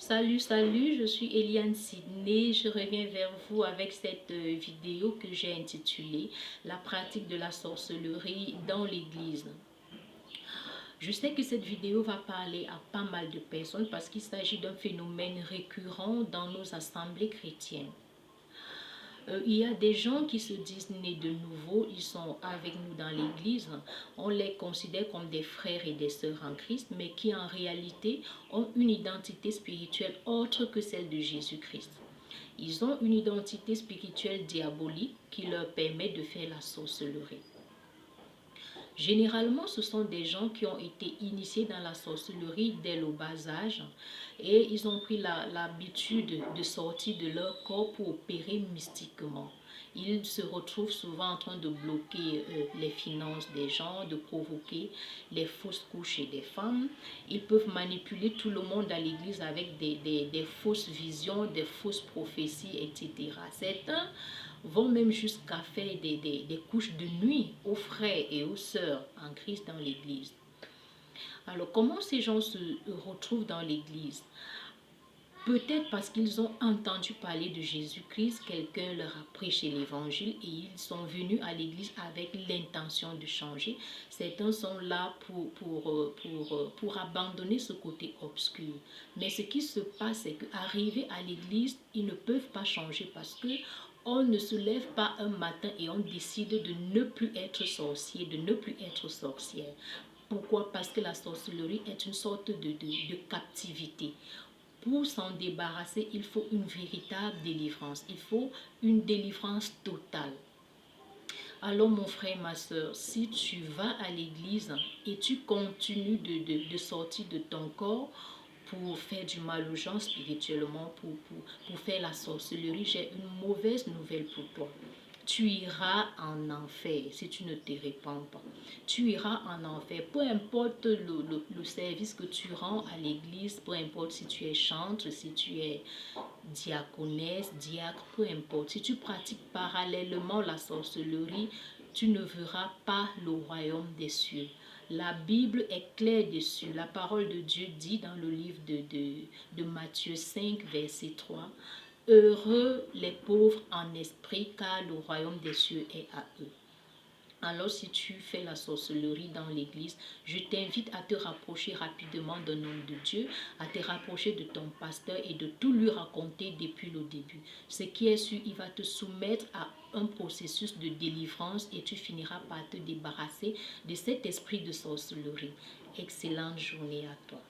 Salut, je suis Eliane Sidney. Je reviens vers vous avec cette vidéo que j'ai intitulée La pratique de la sorcellerie dans l'église. Je sais que cette vidéo va parler à pas mal de personnes parce qu'il s'agit d'un phénomène récurrent dans nos assemblées chrétiennes. Il y a des gens qui se disent nés de nouveau, ils sont avec nous dans l'église, on les considère comme des frères et des sœurs en Christ, mais qui en réalité ont une identité spirituelle autre que celle de Jésus-Christ. Ils ont une identité spirituelle diabolique qui leur permet de faire la sorcellerie. Généralement, ce sont des gens qui ont été initiés dans la sorcellerie dès le bas âge et ils ont pris l'habitude de sortir de leur corps pour opérer mystiquement. Ils se retrouvent souvent en train de bloquer les finances des gens, de provoquer les fausses couches chez des femmes. Ils peuvent manipuler tout le monde à l'église avec des fausses visions, des fausses prophéties, etc. Certains vont même jusqu'à faire des couches de nuit aux frères et aux sœurs en Christ dans l'église. Alors, comment ces gens se retrouvent dans l'église? Peut-être parce qu'ils ont entendu parler de Jésus-Christ, quelqu'un leur a prêché l'évangile et ils sont venus à l'église avec l'intention de changer. Certains sont là pour abandonner ce côté obscur. Mais ce qui se passe, c'est qu'arrivés à l'église, ils ne peuvent pas changer parce que on ne se lève pas un matin et on décide de ne plus être sorcier, de ne plus être sorcière. Pourquoi? Parce que la sorcellerie est une sorte de captivité. Pour s'en débarrasser, il faut une véritable délivrance. Il faut une délivrance totale. Alors mon frère, ma soeur, si tu vas à l'église et tu continues de sortir de ton corps pour faire du mal aux gens spirituellement, pour faire la sorcellerie, j'ai une mauvaise nouvelle pour toi. Tu iras en enfer si tu ne te répands pas. Tu iras en enfer. Peu importe le service que tu rends à l'église, peu importe si tu es chantre, si tu es diaconesse, diacre, peu importe. Si tu pratiques parallèlement la sorcellerie, tu ne verras pas le royaume des cieux. La Bible est claire dessus. La parole de Dieu dit dans le livre de Matthieu 5, verset 3, « Heureux les pauvres en esprit, car le royaume des cieux est à eux. » Alors si tu fais la sorcellerie dans l'église, je t'invite à te rapprocher rapidement d'un homme de Dieu, à te rapprocher de ton pasteur et de tout lui raconter depuis le début. Ce qui est sûr, il va te soumettre à un processus de délivrance et tu finiras par te débarrasser de cet esprit de sorcellerie. Excellente journée à toi.